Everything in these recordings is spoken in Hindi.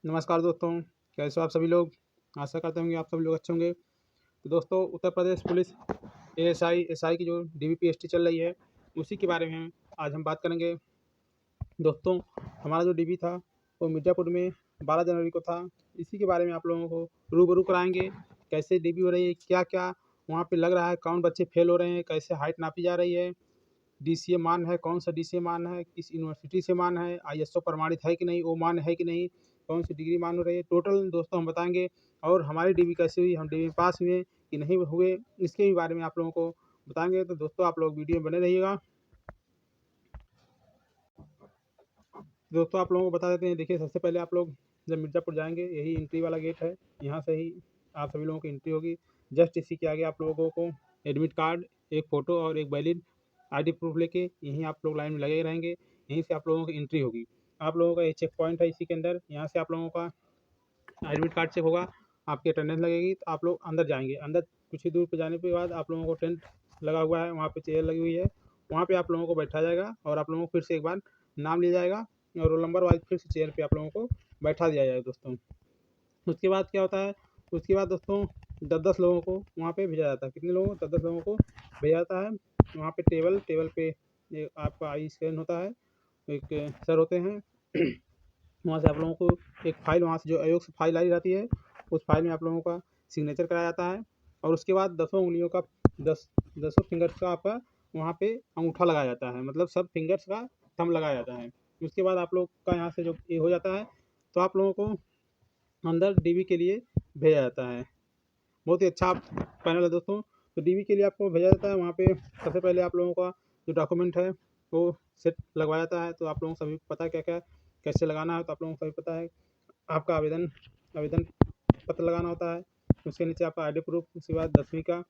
नमस्कार दोस्तों, कैसे हो आप सभी लोग। आशा करते होंगे आप सभी लोग अच्छे होंगे। तो दोस्तों, उत्तर प्रदेश पुलिस एएसआई की जो डीबीपीएसटी चल रही है, उसी के बारे में आज हम बात करेंगे। दोस्तों, हमारा जो डीबी था वो मिर्ज़ापुर में 12 जनवरी को था। इसी के बारे में आप लोगों को रूबरू कराएंगे। कैसे डीबी हो रही है, क्या-क्या वहाँ पे लग रहा है, कौन बच्चे फेल हो रहे हैं, कैसे हाइट नापी जा रही है, डीसीए मान है, कौन सा डीसीए मान है, किस यूनिवर्सिटी से मान है, आईएसओ प्रमाणित है कि नहीं, वो मान है कि नहीं, कौन सी डिग्री मान हो रही है, टोटल दोस्तों हम बताएंगे। और हमारी डिग्री कैसी हुई, हम डिग्री में पास हुए कि नहीं हुए, इसके भी बारे में आप लोगों को बताएंगे। तो दोस्तों, आप लोग वीडियो में बने रहिएगा। दोस्तों, आप लोगों को बता देते हैं। देखिए, सबसे पहले आप लोग जब मिर्ज़ापुर जाएंगे, यही एंट्री वाला गेट है, यहाँ से ही आप सभी लोगों की एंट्री होगी। जस्ट इसी के आगे आप लोगों को एडमिट कार्ड, एक फ़ोटो और एक वैलिड आईडी प्रूफ लेके यहीं आप लोग लाइन में लगे रहेंगे। यहीं से आप लोगों की एंट्री होगी। आप लोगों का ये चेक पॉइंट है इसी के अंदर। यहाँ से आप लोगों का एडमिट कार्ड चेक होगा, आपकी अटेंडेंस लगेगी, तो आप लोग अंदर जाएंगे। अंदर कुछ ही दूर पर जाने के बाद आप लोगों को टेंट लगा हुआ है, वहाँ पे चेयर लगी हुई है, वहाँ पे आप लोगों को बैठा जाएगा और आप लोगों को फिर से एक बार नाम लिया जाएगा और रोल नंबर वाइज फिर से चेयर पे आप लोगों को बैठा दिया जाएगा दोस्तों। उसके बाद क्या होता है, उसके बाद दोस्तों 10-10 लोगों को वहाँ पे भेजा जाता है। कितने लोगों को? 10-10 लोगों को भेजा जाता है। वहाँ पे टेबल टेबल पे ये आपका आई स्कैन होता है, एक सर होते हैं। वहाँ से आप लोगों को एक फ़ाइल, वहाँ से जो आयोग से फ़ाइल आई जाती है, उस फ़ाइल में आप लोगों का सिग्नेचर कराया जाता है। और उसके बाद 10 उँगलियों का 10 फिंगर्स का आपका वहाँ पे अंगूठा लगाया जाता है, मतलब सब फिंगर्स का थंब लगाया जाता है। उसके बाद आप लोग का यहाँ से जो ये हो जाता है, तो आप लोगों को अंदर डीबी के लिए भेजा जाता है। बहुत ही अच्छा पैनल है दोस्तों। तो डीबी के लिए आपको भेजा जाता है। वहाँ पे सबसे पहले आप लोगों का जो डॉक्यूमेंट है वो सेट लगवाया जाता है। तो आप लोगों को सभी पता है क्या-क्या कैसे लगाना है, तो आप लोगों को सभी पता है। आपका आवेदन आवेदन पत्र लगाना होता है। उसके नीचे आपका आईडी प्रूफ, उसके बाद 10वीं का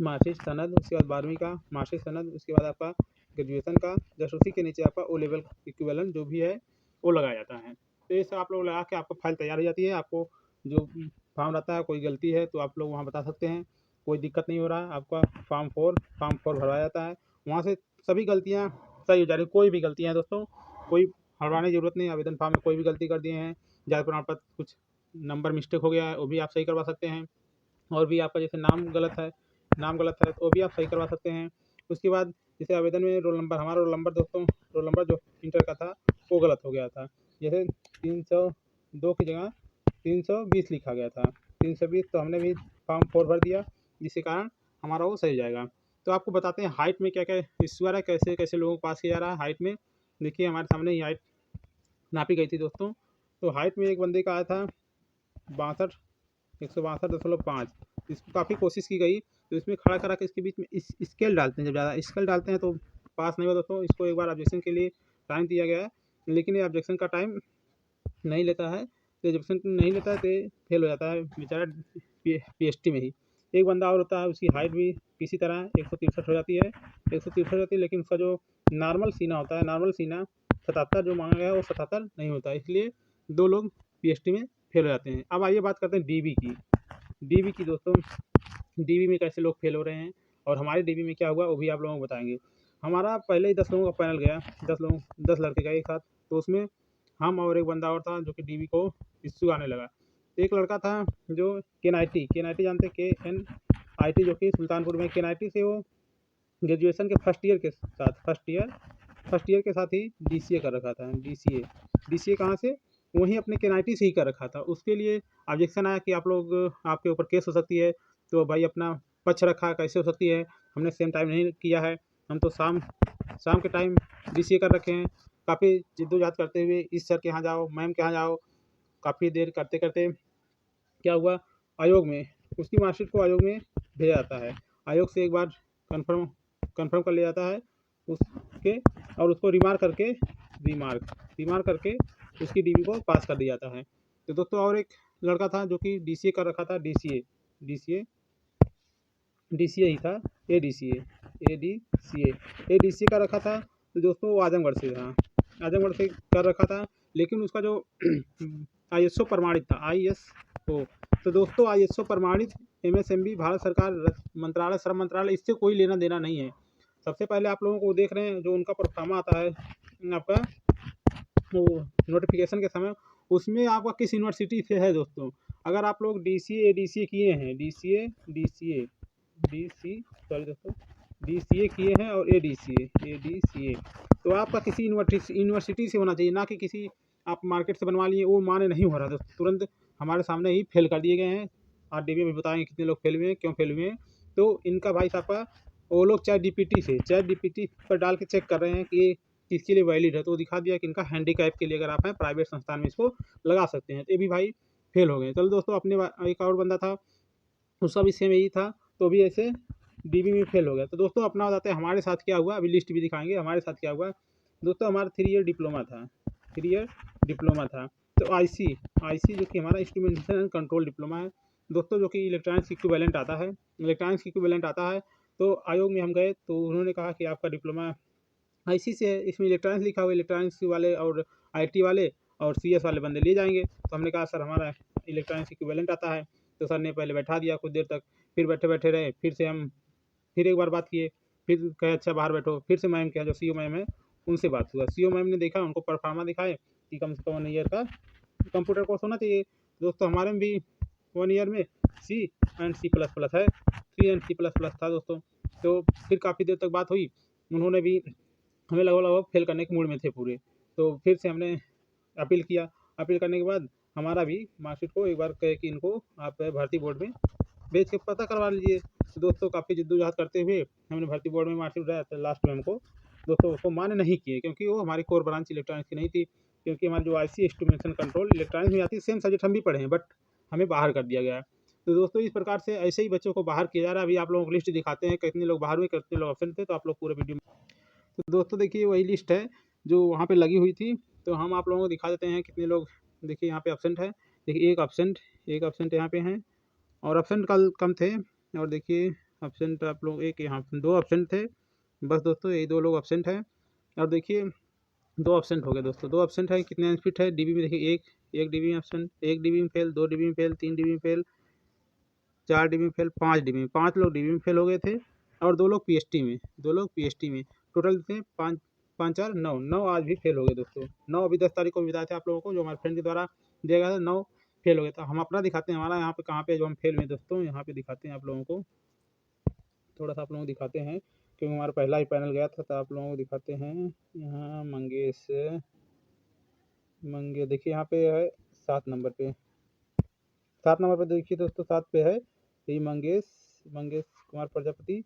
मार्कशीट सनद, उसके बाद 12वीं का मार्कशीट सनद, उसके बाद आपका ग्रेजुएशन का, जस्ट उसी के नीचे आपका ओ लेवल इक्विवेलेंट जो भी है वो लगाया जाता है। तो ये सब आप लोग लगा के आपको फाइल तैयार हो जाती है। आपको जो फॉर्म रहता है, कोई गलती है तो आप लोग वहाँ बता सकते हैं। कोई दिक्कत नहीं हो रहा है, आपका फॉर्म 4 भरवाया जाता है। वहाँ से सभी गलतियाँ सही हो जा रही हैं। कोई भी गलतियाँ हैं दोस्तों, कोई हड़बड़ाने की ज़रूरत नहीं है। आवेदन फॉर्म में कोई भी गलती कर दिए हैं, जाति प्रमाण पत्र कुछ नंबर मिस्टेक हो गया है, वो भी आप सही करवा सकते हैं। और भी आपका जैसे नाम गलत है तो वो भी आप सही करवा सकते हैं। उसके बाद जैसे आवेदन में रोल नंबर, हमारा रोल नंबर दोस्तों, रोल नंबर जो इंटर का था वो गलत हो गया था। जैसे 302 की जगह 320 लिखा गया था, 320, तो हमने भी फॉर्म 4 भर दिया, जिसके कारण हमारा वो सही हो जाएगा। तो आपको बताते हैं हाइट में क्या क्या इश्यू आ रहा है, कैसे कैसे लोगों को पास किया जा रहा है हाइट में। देखिए, हमारे सामने ही हाइट नापी गई थी दोस्तों। तो हाइट में एक बंदे का आया था 62, 162.5। इसको काफ़ी कोशिश की गई, तो इसमें खड़ा करा के इसके बीच में स्केल डालते हैं। जब ज़्यादा स्केल डालते हैं तो पास नहीं हुआ दोस्तों। इसको एक बार ऑब्जेक्शन के लिए टाइम दिया गया है, लेकिन ये ऑब्जेक्शन का टाइम नहीं लेता है। तो ऑब्जेक्शन नहीं लेता है तो ये फेल हो जाता है बेचारा पीएसटी में ही। एक बंदा और होता है, उसकी हाइट भी किसी तरह 163 हो जाती है, 163 हो जाती है, लेकिन उसका जो नॉर्मल सीना होता है, नॉर्मल सीना 77 जो मांगा गया है वो 77 नहीं होता है, इसलिए 2 लोग पीएसटी में फेल हो जाते हैं। अब आइए बात करते हैं डीबी की। डीबी की दोस्तों, डीबी में कैसे लोग फेल हो रहे हैं और हमारे डीबी में क्या हुआ वो भी आप लोगों को बताएंगे। हमारा पहले ही 10 लोगों का पैनल गया, 10 लड़के गए एक साथ। तो उसमें हम और एक बंदा और था जो कि डीबी को इश्यू आने लगा। एक लड़का था जो केएनआईटी जानते हैं, केएनआईटी जो कि सुल्तानपुर में, केएनआईटी से वो ग्रेजुएशन के फर्स्ट ईयर के साथ ही डीसीए कर रखा था। डीसीए कहाँ से? वहीं अपने केएनआईटी से ही कर रखा था। उसके लिए ऑब्जेक्शन आया कि आप लोग, आपके ऊपर केस हो सकती है। तो भाई अपना पक्ष रखा, कैसे हो सकती है, हमने सेम टाइम नहीं किया है, हम तो शाम शाम के टाइम डीसीए कर रखे हैं। काफ़ी जिद्दोजहद करते हुए इस सर के यहाँ जाओ, मैम के यहाँ जाओ, काफ़ी देर करते करते क्या हुआ, आयोग में उसकी मार्कशीट को आयोग में भेजा जाता है। आयोग से एक बार कंफर्म कंफर्म कर लिया जाता है उसके, और उसको रिमार्क करके उसकी डीबी को पास कर दिया जाता है। तो दोस्तों, और एक लड़का था जो कि डीसीए कर रखा था, डीसीए डीसीए ही था, एडीसीए का रखा था। तो दोस्तों वो आजमगढ़ से था, आजमगढ़ से कर रखा था, लेकिन उसका जो आईएसओ प्रमाणित था, आईएसओ। तो दोस्तों, आईएसओ प्रमाणित एमएसएमबी भारत सरकार मंत्रालय, श्रम मंत्रालय, इससे कोई लेना देना नहीं है। सबसे पहले आप लोगों को देख रहे हैं जो उनका परफार्मा आता है आपका वो नोटिफिकेशन के समय, उसमें आपका किस यूनिवर्सिटी से है दोस्तों। अगर आप लोग DCA ADCA किए हैं, सॉरी दोस्तों, DCA किए हैं और ADCA, तो आपका किसी यूनिवर्सिटी से होना चाहिए, ना कि किसी आप मार्केट से बनवा लिए, वो मान्य नहीं हो रहा दोस्तों। तुरंत हमारे सामने ही फेल कर दिए गए हैं। RDB में बताएंगे कितने लोग फेल हुए हैं, क्यों फेल हुए हैं। तो इनका भाई साहब का वो लोग चैट जीपीटी पर डाल के चेक कर रहे हैं कि ये किसके लिए वैलिड है, तो वो दिखा दिया कि इनका हैंडीकैप के लिए अगर आप हैं प्राइवेट संस्थान में इसको लगा सकते हैं। तो ये भी भाई फेल हो गए। चलो दोस्तों, एक और बंदा था, उसका भी सेम यही था, तो भी ऐसे DB में फेल हो गया। तो दोस्तों अपना बताते हैं हमारे साथ क्या हुआ, अभी लिस्ट भी दिखाएंगे हमारे साथ क्या हुआ। दोस्तों हमारा 3 ईयर डिप्लोमा था, 3 ईयर डिप्लोमा था। तो IC जो कि हमारा इंस्ट्रूमेंटेशन एंड कंट्रोल डिप्लोमा है दोस्तों, जो कि इलेक्ट्रॉनिक्स इक्विवेलेंट आता है, तो आयोग में हम गए, तो उन्होंने कहा कि आपका डिप्लोमा IC से है, इसमें इलेक्ट्रॉनिक्स लिखा हुआ है, इलेक्ट्रॉनिक्स वाले और IT वाले और CS वाले बंदे लिए जाएंगे। तो हमने कहा सर हमारा इलेक्ट्रॉनिक्स इक्विवेलेंट आता है। तो सर ने पहले बैठा दिया कुछ देर तक, फिर बैठे बैठे रहे, फिर एक बार बात किए, फिर कहे अच्छा बाहर बैठो, फिर से मैम के यहाँ जो CO मैम है उनसे बात हुआ। CO मैम ने देखा, उनको परफॉर्मा दिखाए कि कम से कम 1 ईयर का कंप्यूटर कोर्स होना चाहिए। दोस्तों हमारे में भी 1 ईयर में C एंड C++ है, C था दोस्तों। तो फिर काफ़ी देर तक बात हुई, उन्होंने भी हमें लगभग फेल करने के मूड में थे पूरे। तो फिर से हमने अपील किया, अपील करने के बाद हमारा भी मार्कशीट को एक बार कहे कि इनको आप भर्ती बोर्ड में भेज के पता करवा लीजिए। तो दोस्तों काफ़ी जद्दोजहद करते हुए हमने भर्ती बोर्ड में मार्कशीट डाला, तो लास्ट में हमको दोस्तों उसको मान्य नहीं किए, क्योंकि वो हमारी कोर ब्रांच इलेक्ट्रॉनिक्स की नहीं थी। क्योंकि हमारी जो IC इंस्ट्रूमेंटेशन कंट्रोल इलेक्ट्रॉनिक्स में आती है, सेम सब्जेक्ट हम भी पढ़े हैं, बट हमें बाहर कर दिया गया है। तो दोस्तों इस प्रकार से ऐसे ही बच्चों को बाहर किया जा रहा है। अभी आप लोगों को लिस्ट दिखाते हैं कितने लोग बाहर हुए, कितने लोग अब्सेंट थे, तो आप लोग पूरे वीडियो में। तो दोस्तों देखिए वही लिस्ट है जो वहाँ पे लगी हुई थी, तो हम आप लोगों को दिखा देते हैं कितने लोग। देखिए यहाँ पे अब्सेंट है, देखिए एक अब्सेंट यहाँ पे हैं, और अब्सेंट कल कम थे। और देखिए अब्सेंट आप लोग एक यहाँ 2 अब्सेंट थे बस दोस्तों, यही 2 लोग अब्सेंट हैं। और देखिए 2 अब्सेंट हो गए दोस्तों, 2 अब्सेंट है, कितने अनफिट है DB में देखिए, एक DB में अब्सेंट, 1 DB में फेल, 2 DB में फेल, 3 DB में फेल, 4 DB में फेल, 5 DB में, 5 लोग DB में फेल हो गए थे। और 2 लोग PST में, टोटल थे 5 5 4 9 9 आज भी फेल हो गए दोस्तों। 9 अभी 10 तारीख को बताए थे आप लोगों को, जो हमारे फ्रेंड के द्वारा दिया गया था, 9 फेल हो गए। तो हम अपना दिखाते हैं हमारा यहाँ पे कहाँ पे जो हम फेल हुए दोस्तों, यहाँ पे दिखाते हैं आप लोगों को, थोड़ा सा आप लोगों को दिखाते हैं, क्योंकि हमारा पहला ही पैनल गया था। तो आप लोगों को दिखाते हैं यहाँ मंगे देखिए यहाँ पे है 7 नंबर पे, 7 नंबर पे देखिए दोस्तों, 7 पे है ये मंगेश कुमार प्रजापति।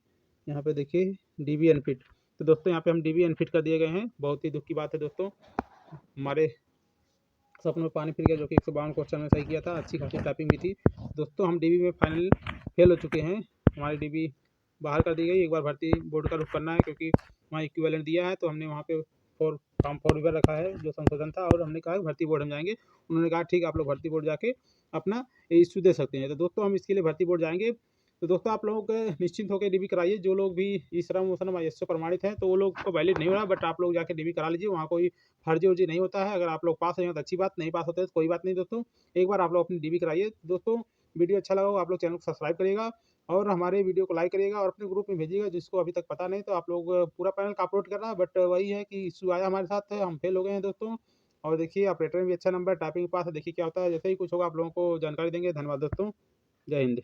यहाँ पे देखिए DB अनफिट। तो दोस्तों यहाँ पे हम DB अनफिट कर दिए गए हैं, बहुत ही दुख की बात है दोस्तों। हमारे सपनों में पानी फिर गया, जो कि 152 क्वेश्चन में सही किया था, अच्छी खासी टाइपिंग भी थी दोस्तों। हम DB में फाइनल फेल हो चुके हैं, हमारी DB बाहर कर दी गई। एक बार भर्ती बोर्ड का रुख करना है, क्योंकि वहाँ इक्विवेलेंट दिया है, तो हमने वहाँ पे फॉर्म 4 भी रखा है जो संशोधन था, और हमने कहा भर्ती बोर्ड हम जाएंगे। उन्होंने कहा ठीक है आप लोग भर्ती बोर्ड जाके अपना इश्यू दे सकते हैं। तो दोस्तों हम इसके लिए भर्ती बोर्ड जाएंगे। तो दोस्तों आप लोग निश्चिंत होकर DB कराइए, जो लोग भी ई श्रम ISO प्रमाणित हैं, तो वो लोग को वैलिड नहीं हो रहा, बट आप लोग जाके DB करा लीजिए, वहाँ कोई फर्जी उर्जी नहीं होता है। अगर आप लोग पास हो जाए तो अच्छी बात, नहीं पास होते तो कोई बात नहीं दोस्तों। एक बार आप लोग अपनी DB कराइए दोस्तों। वीडियो अच्छा लगा हो आप लोग चैनल को सब्सक्राइब करिएगा, और हमारे वीडियो को लाइक करिएगा, और अपने ग्रुप में भेजिएगा जिसको अभी तक पता नहीं। तो आप लोग पूरा पैनल का अपलोड कर रहा है, बट वही है कि इशू आया हमारे साथ, हम फेल हो गए हैं दोस्तों। और देखिए ऑपरेटर में भी अच्छा नंबर, टाइपिंग पास है, देखिए क्या होता है। जैसे ही कुछ होगा आप लोगों को जानकारी देंगे। धन्यवाद दोस्तों, जय हिंद।